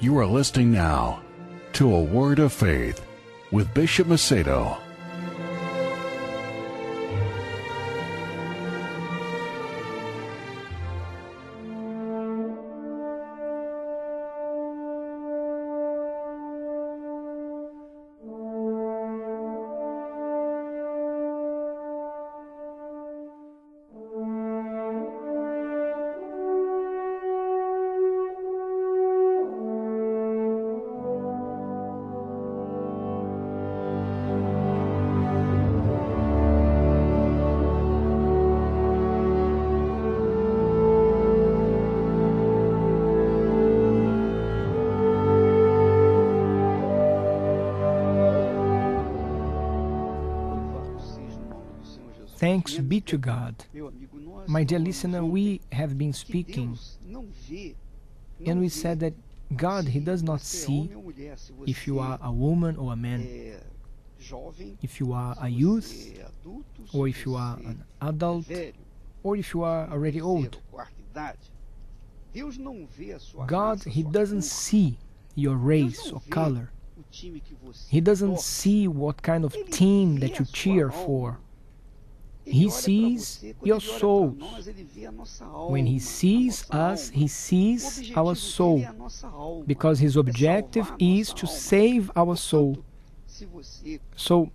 You are listening now to A Word of Faith with Bishop Macedo. Thanks be to God. My dear listener, we have been speaking and we said that God, He does not see if you are a woman or a man, if you are a youth or if you are an adult or if you are already old. God, He doesn't see your race or color. He doesn't see what kind of team that you cheer for. He sees your souls. When He sees us, He sees our soul, because His objective is to save our soul. So,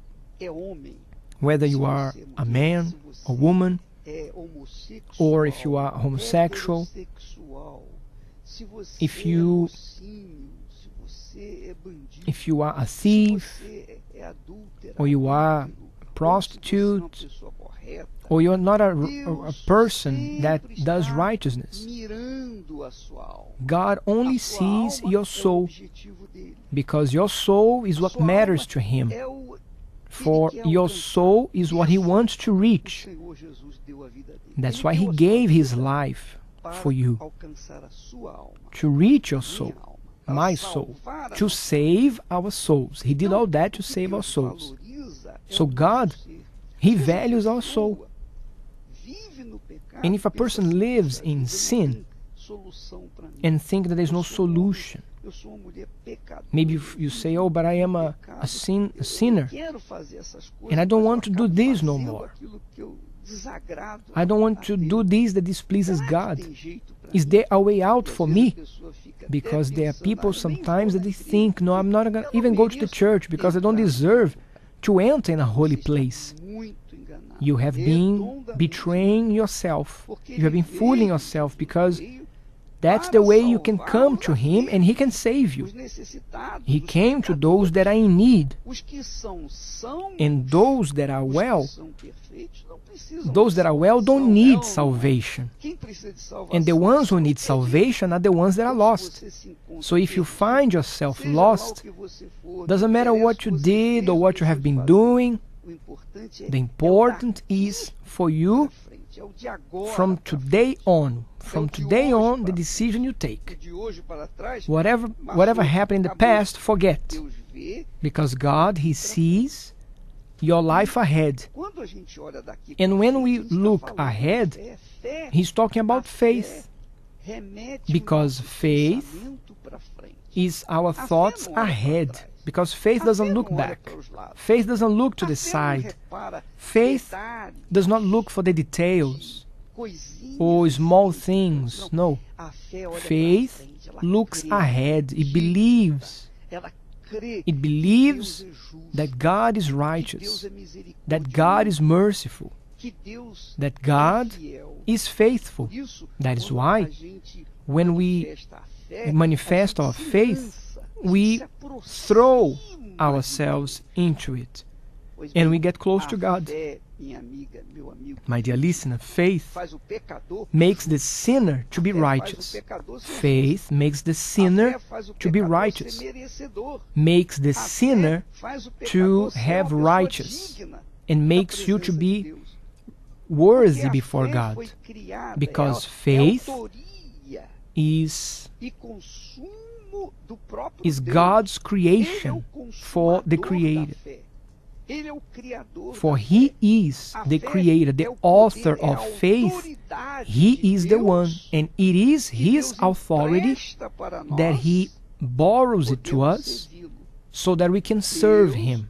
whether you are a man, a woman, or if you are homosexual, if you are a thief, or you are a prostitute, or you're not a person that does righteousness, God only sees your soul, because your soul is what matters to Him. For your soul is what He wants to reach. That's why He gave His life for you, to reach your soul, my soul, to save our souls. He did all that to save our souls. So God, He values our soul. And if a person lives in sin and think that there's no solution, maybe you say, oh, but I am a sinner, and I don't want to do this no more. I don't want to do this that displeases God. Is there a way out for me? Because there are people sometimes that they think, no, I'm not going to even go to the church because I don't deserve to enter in a holy place. You have been betraying yourself. You have been fooling yourself, because that's the way you can come to Him and He can save you. He came to those that are in need. And those that are well don't need salvation. And the ones who need salvation are the ones that are lost. So if you find yourself lost, doesn't matter what you did or what you have been doing, the important is for you from today on, the decision you take. Whatever happened in the past, forget. Because God, He sees your life ahead. And when we look ahead, He's talking about faith. Because faith is our thoughts ahead. Because faith doesn't look back. Faith doesn't look to the side. Faith does not look for the details or small things. No. Faith looks ahead. It believes. It believes that God is righteous, that God is merciful, that God is faithful. That is why when we manifest our faith, we throw ourselves into it and we get close to God. My dear listener, faith makes the sinner to be righteous. Faith makes the sinner to be righteous, makes the sinner to have righteous, and makes you to be worthy before God. Because faith is God's creation for the Creator. For He is the Creator, the author of faith. He is the one, and it is His authority that He borrows it to us so that we can serve Him.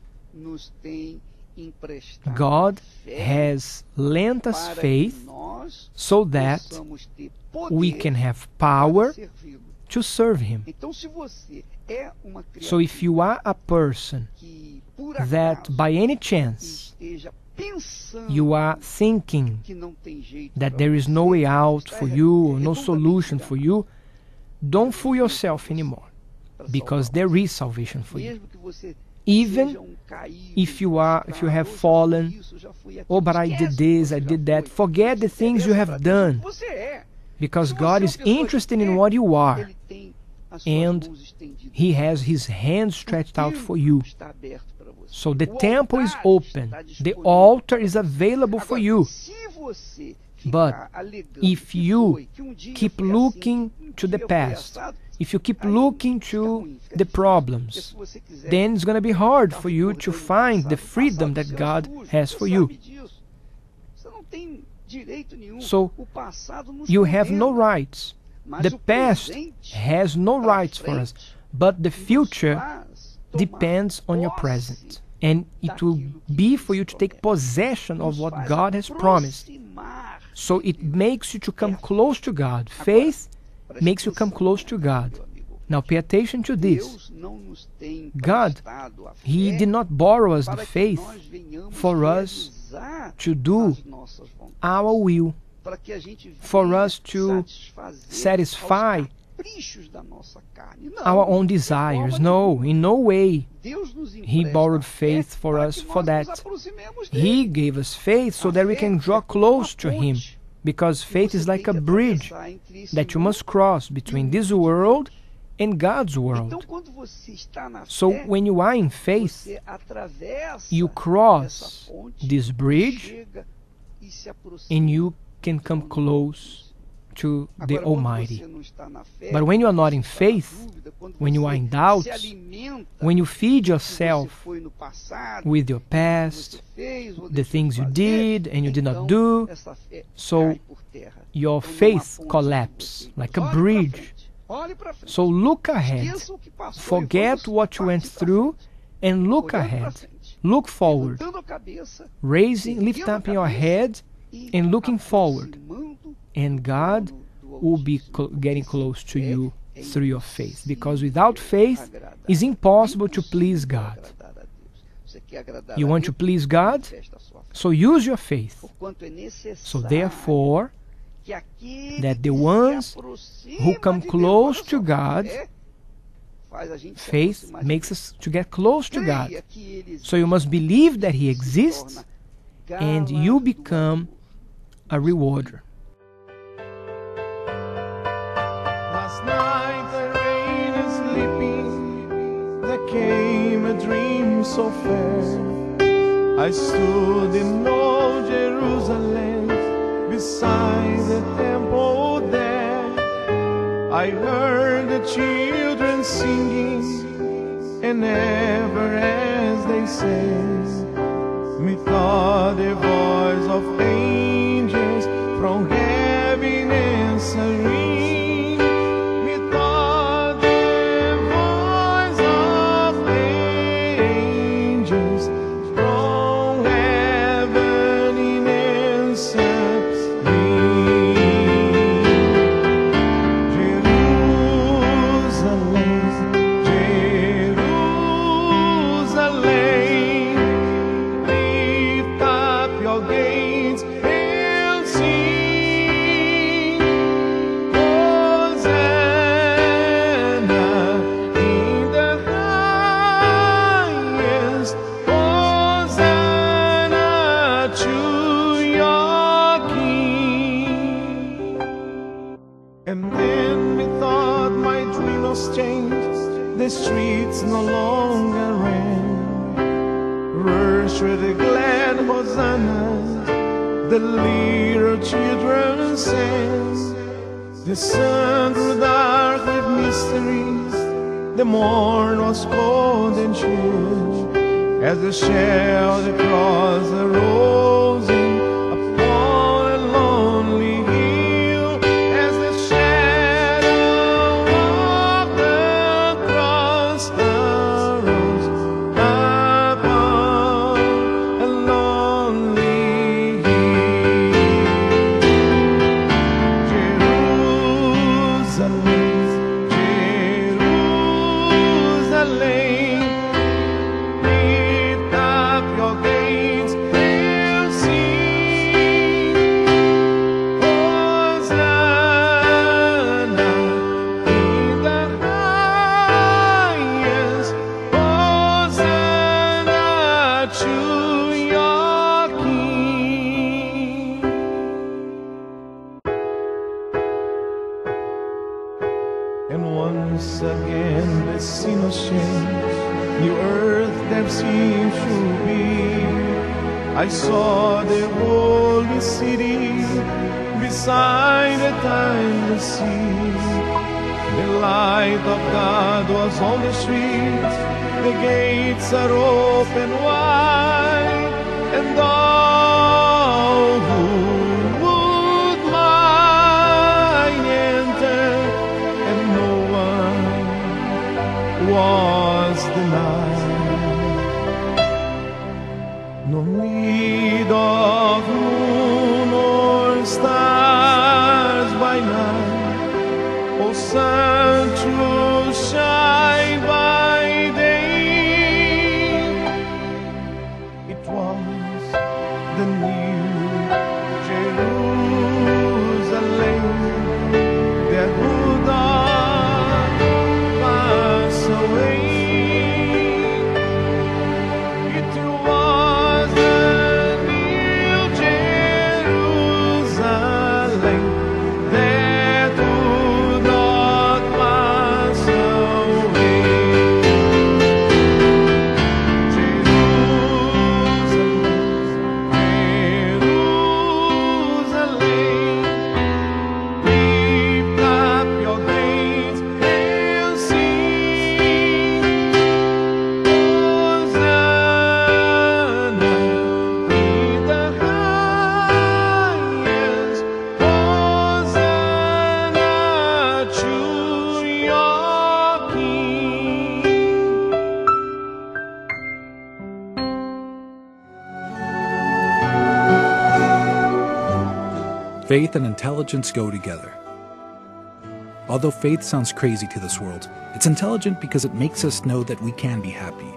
God has lent us faith so that we can have power to serve Him. So if you are a person that by any chance you are thinking that there is no way out for you or no solution for you, don't fool yourself anymore, because there is salvation for you. Even if you have fallen, oh, but I did this, I did that, forget the things you have done, because God is interested in what you are, and He has His hand stretched out for you. So the temple is open, the altar is available for you. But if you keep looking to the past, if you keep looking to the problems, then it's going to be hard for you to find the freedom that God has for you. So you have no rights. The past has no rights for us, but the future depends on your present. And it will be for you to take possession of what God has promised. So it makes you to come close to God. Faith makes you come close to God. Now pay attention to this. God, He did not borrow us the faith for us to do our will, for us to satisfy our own desires. No, in no way. He borrowed faith for us for that. He gave us faith so that we can draw close to Him, because faith is like a bridge that you must cross between this world and God's world. So when you are in faith, you cross this bridge and you can come close to the Almighty. But when you are not in faith, when you are in doubt, when you feed yourself with your past, the things you did and you did not do, so your faith collapses like a bridge. So look ahead. Forget what you went through and look ahead. Look forward. Lift up your head and looking forward. And God will be getting close to you through your faith. Because without faith, it's impossible to please God. You want to please God? So use your faith. So therefore, that the ones who come close to God, faith makes us to get close to God. So you must believe that He exists, and you become a rewarder. Last night I lay sleeping, there came a dream so fair. I stood in old Jerusalem, beside the temple there. I heard the children singing, and ever as they sang, methought the voice of angels from heaven answering. Methought the voice of angels from heaven in answer. And then methought my dream was changed. The streets no longer rang. Rush with the glad hosannas, the little children sang. The sun grew dark with mysteries, the morn was cold and chill, as the shadow across the rosing upon a lonely hill, as the shadow of the seemed to be. I saw the holy city beside the timeless sea. The light of God was on the streets, the gates are open wide, and all who would might enter, and no one was denied. No need of moon or stars by night, or sun to shine by day. It was the new Jerusalem that would not pass away. It was the new Jerusalem that would not pass away. Jerusalem, lift up your gates and sing, Hosanna in the highest, Hosanna to your King. Faith and intelligence go together. Although faith sounds crazy to this world, it's intelligent because it makes us know that we can be happy.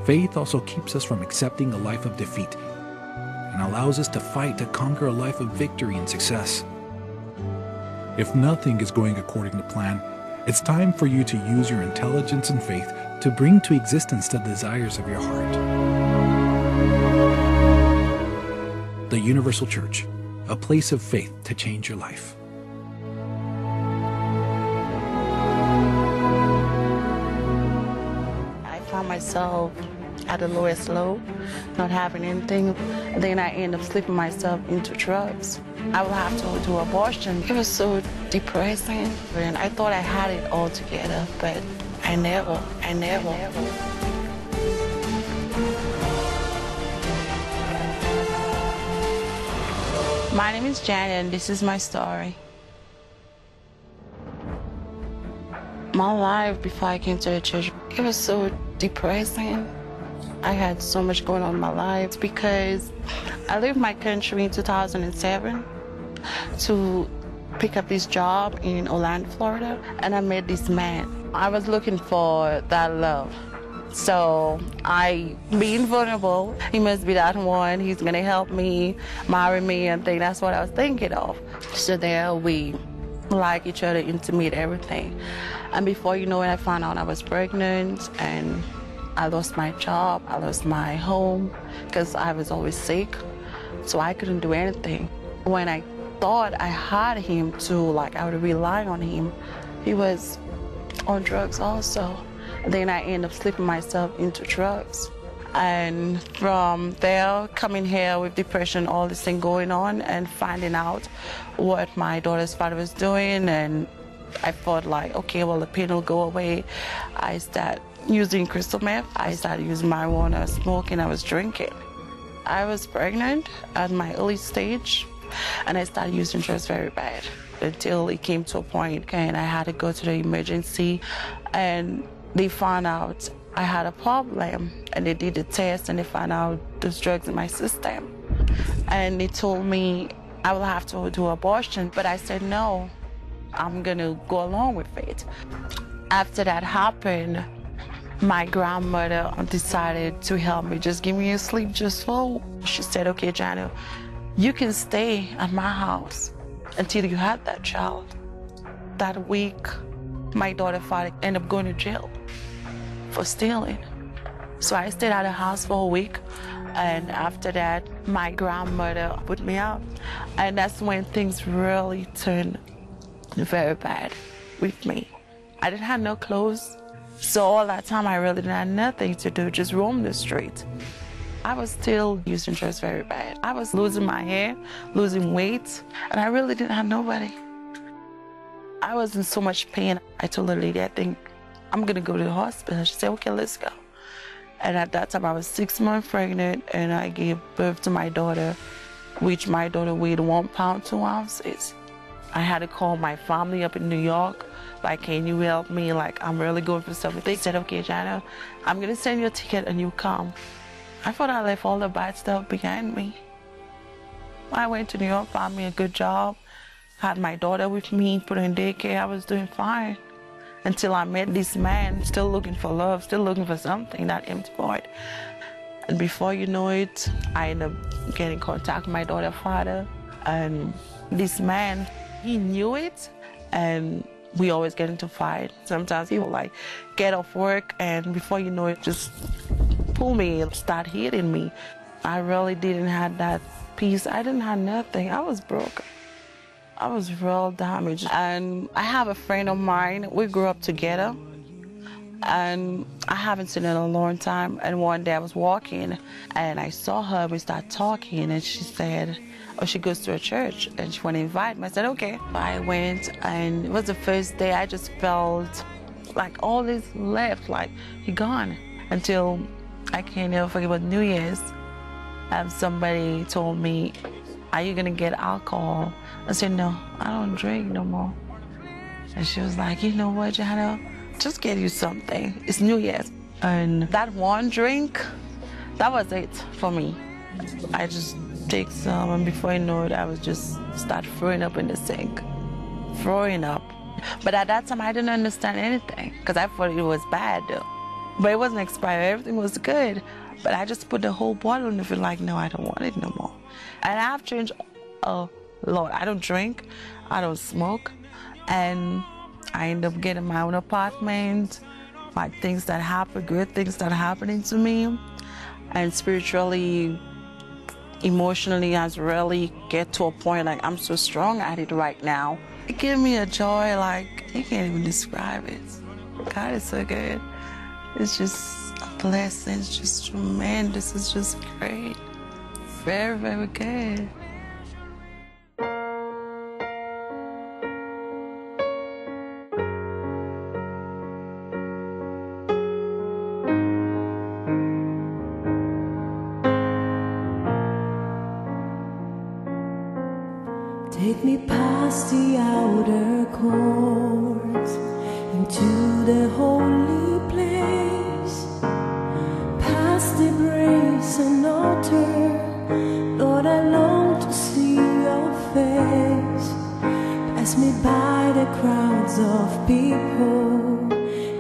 Faith also keeps us from accepting a life of defeat and allows us to fight to conquer a life of victory and success. If nothing is going according to plan, it's time for you to use your intelligence and faith to bring to existence the desires of your heart. The Universal Church, a place of faith to change your life. I found myself at the lowest low, not having anything. Then I end up slipping myself into drugs. I will have to do abortion. It was so depressing. And I thought I had it all together, but I never. My name is Janet, and this is my story. My life before I came to the church, it was so depressing. I had so much going on in my life because I left my country in 2007 to pick up this job in Orlando, Florida, and I met this man. I was looking for that love. So being vulnerable, he must be that one. He's gonna help me, marry me, and think that's what I was thinking of. So there we like each other, intimate, everything. And before you know it, I found out I was pregnant, and I lost my job, I lost my home, because I was always sick, so I couldn't do anything. When I thought I had him to, I would rely on him, he was on drugs also. Then I ended up slipping myself into drugs. And from there, coming here with depression, all this thing going on, and finding out what my daughter's father was doing, and I thought okay, well, the pain will go away. I started using crystal meth. I started using marijuana, smoking, I was drinking. I was pregnant at my early stage, and I started using drugs very bad until it came to a point, and I had to go to the emergency, and they found out I had a problem, and they did the test, and they found out there's drugs in my system. And they told me I will have to do abortion, but I said no, I'm gonna go along with it. After that happened, my grandmother decided to help me, just give me a sleep just for. She said, okay, Janet, you can stay at my house until you have that child. That week, my daughter's father ended up going to jail for stealing. So I stayed at the house for a week, and after that, my grandmother put me out. And that's when things really turned very bad with me. I didn't have no clothes. So all that time I really didn't have nothing to do, just roam the street. I was still using drugs very bad. I was losing my hair, losing weight, and I really didn't have nobody. I was in so much pain. I told the lady, I think I'm gonna go to the hospital. She said, okay, let's go. And at that time I was 6 months pregnant, and I gave birth to my daughter, which my daughter weighed 1 pound, 2 ounces. I had to call my family up in New York, like, can you help me? Like, I'm really going for something. They said, okay, Jana, I'm gonna send you a ticket and you come. I thought I left all the bad stuff behind me. I went to New York, found me a good job, had my daughter with me, put her in daycare. I was doing fine until I met this man, still looking for love, still looking for something, that empty void. And before you know it, I ended up getting in contact with my daughter's father. And this man, he knew it, and we always get into fight. Sometimes he would like get off work, and before you know it, just pull me and start hitting me. I really didn't have that peace. I didn't have nothing. I was broke. I was real damaged. And I have a friend of mine. We grew up together, and I haven't seen her in a long time. And one day I was walking, and I saw her. We started talking, and she said, oh, she goes to a church, and she wanted to invite me. I said, okay. I went, and it was the first day I just felt like all this left, like he gone. Until I can't never forget about New Year's. Somebody told me, are you gonna get alcohol? I said, no, I don't drink no more. And she was like, you know what, Jana, just get you something. It's New Year's. And that one drink, that was it for me. I just take some, and before you know it, I was just start throwing up in the sink. Throwing up. But at that time, I didn't understand anything, because I thought it was bad though. But it wasn't expired, everything was good. But I just put the whole bottle in it, like, no, I don't want it no more. And I've changed a lot. I don't drink, I don't smoke, and I end up getting my own apartment, my things that happen, good things that are happening to me, and spiritually, emotionally, I really get to a point like I'm so strong at it right now. It gives me a joy like you can't even describe it. God is so good. It's just a blessing. It's just tremendous. It's just great. Very, very good. Take me past the outer courts into the holy place, past the brazen altar. Lord, I long to see your face. Pass me by the crowds of people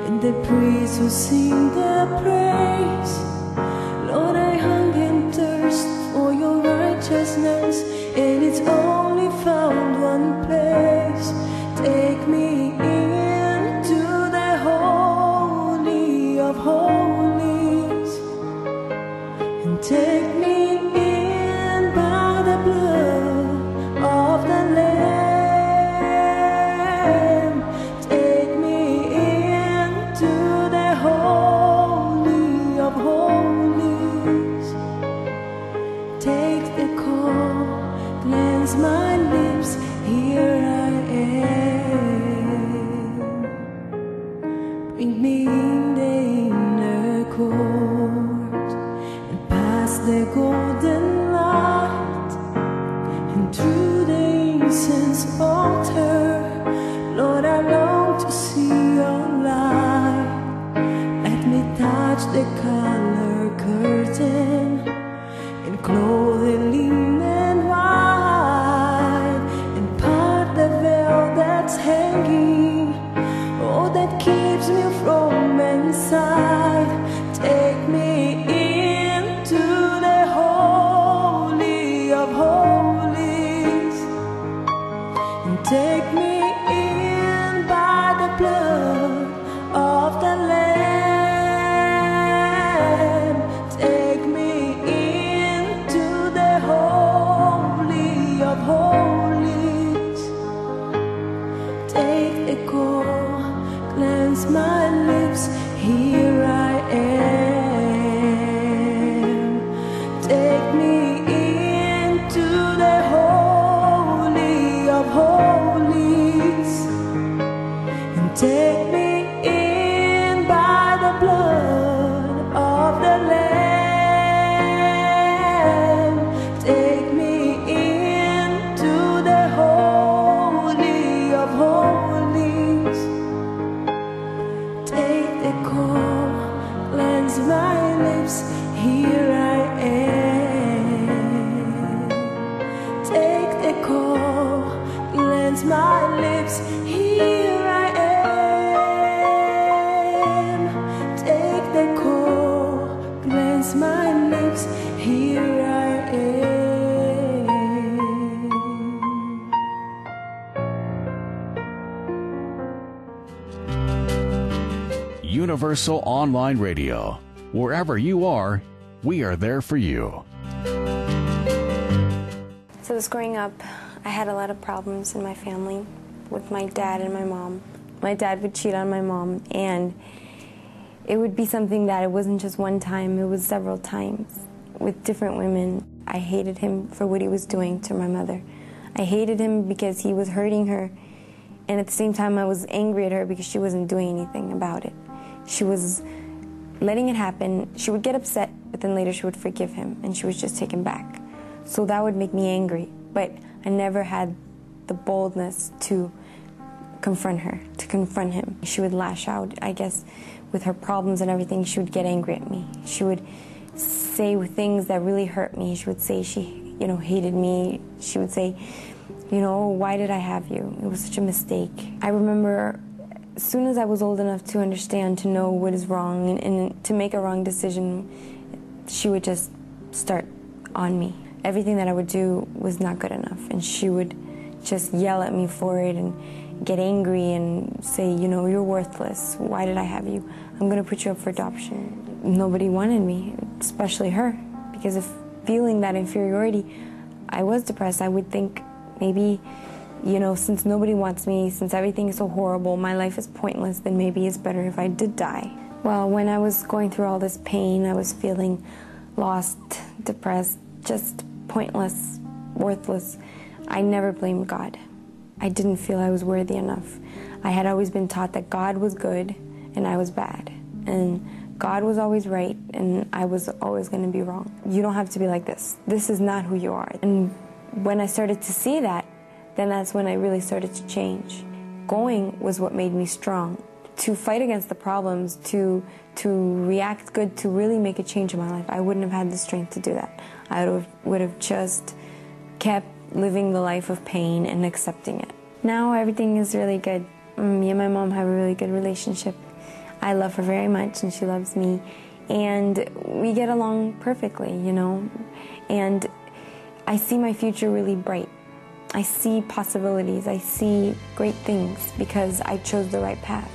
and the priests who sing the praise. Lord, I hunger and thirst for your righteousness, and it's only found one place. Take me into the holy of holies, and take me in by the blood of the Lamb. Take me into the holy of holies. Take the call, cleanse my lips, here I am. Bring me in the inner court, and past the golden light, and through the incense altar. Lord, I long to see your light. Let me touch the color curtain and clothe the linen white, and part the veil that's hanging, oh, that keeps me from inside. Take me into the holy of holies, and take me in by the blood of the Lamb. Take me into the holy of holies. Take the call, cleanse my lips, Universal Online Radio. Wherever you are, we are there for you. So this growing up, I had a lot of problems in my family with my dad and my mom. My dad would cheat on my mom, and it would be something that it wasn't just one time, it was several times with different women. I hated him for what he was doing to my mother. I hated him because he was hurting her, and at the same time I was angry at her because she wasn't doing anything about it. She was letting it happen. She would get upset, but then later she would forgive him, and she would just take him back. So that would make me angry, but I never had the boldness to confront her, to confront him. She would lash out, I guess, with her problems and everything. She would get angry at me. She would say things that really hurt me. She would say she, hated me. She would say, why did I have you? It was such a mistake. I remember as soon as I was old enough to understand, to know what is wrong and to make a wrong decision, she would just start on me. Everything that I would do was not good enough, and she would just yell at me for it and get angry and say, you're worthless. Why did I have you? I'm going to put you up for adoption. Nobody wanted me, especially her, because of feeling that inferiority. I was depressed. I would think maybe, since nobody wants me, since everything is so horrible, my life is pointless, then maybe it's better if I did die. Well, when I was going through all this pain, I was feeling lost, depressed, just pointless, worthless. I never blamed God. I didn't feel I was worthy enough. I had always been taught that God was good and I was bad. And God was always right and I was always going to be wrong. You don't have to be like this. This is not who you are. And when I started to see that, then that's when I really started to change. Going was what made me strong. To fight against the problems, to react good, to really make a change in my life, I wouldn't have had the strength to do that. I would have just kept living the life of pain and accepting it. Now everything is really good. Me and my mom have a really good relationship. I love her very much and she loves me. And we get along perfectly, And I see my future really bright. I see possibilities. I see great things because I chose the right path.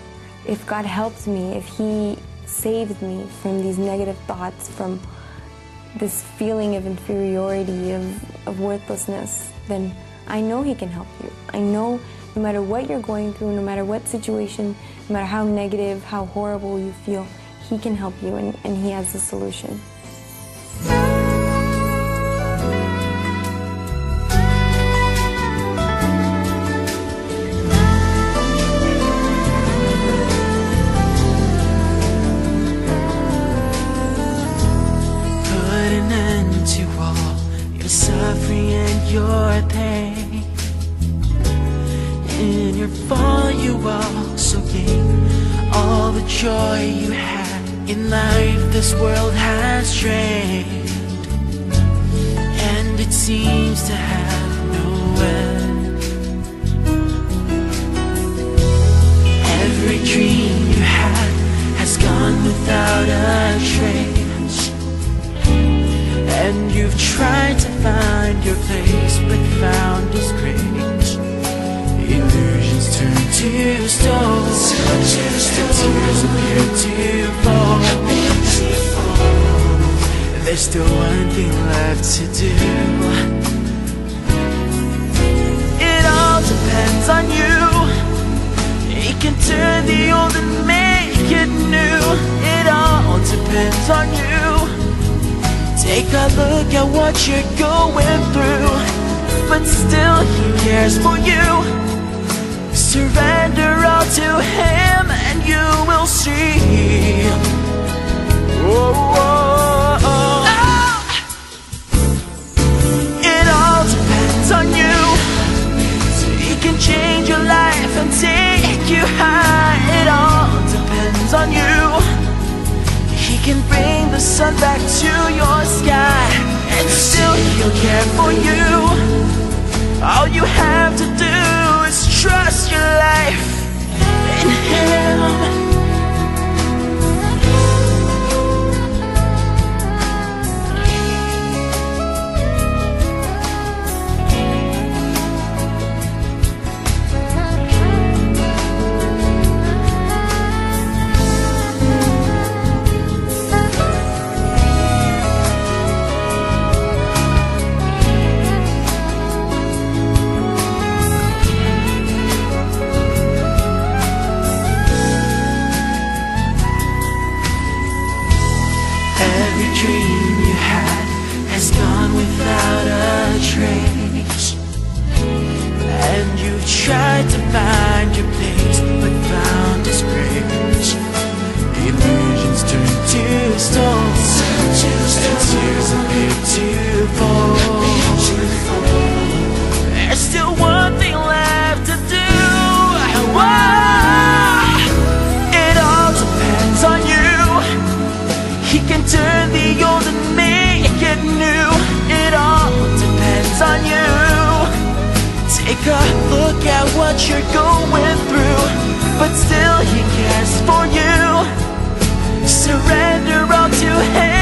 If God helps me, if He saves me from these negative thoughts, from this feeling of inferiority, of worthlessness, then I know He can help you. I know no matter what you're going through, no matter what situation, no matter how negative, how horrible you feel, He can help you and He has the solution. Suffering and your pain. In your fall you also gain all the joy you had in life this world has drained, and it seems to have no end. Every dream you had has gone without a trace, and you've tried to find your place, but found disgrace. Illusions turn to stone, and tears appear to fall. There's still one thing left to do. It all depends on you. It can turn the old and make it new. It all depends on you. Take a look at what you're going through, but still He cares for you. Surrender all to Him and you will see. Oh, oh, oh. It all depends on you. He can change your life and take you high. It all depends on you. He can bring the sun back to your sky, and still He'll care for you. All you have to do is trust your life in Him. has gone without a trace. And you've tried to find your place, but found disgrace. Illusions turn to stones, and tears appear to fall. There's still one thing left to do. Whoa. It all depends on you. He can turn the old and make it new. It all depends on you. Take a look at what you're going through, but still he cares for you. Surrender all to him.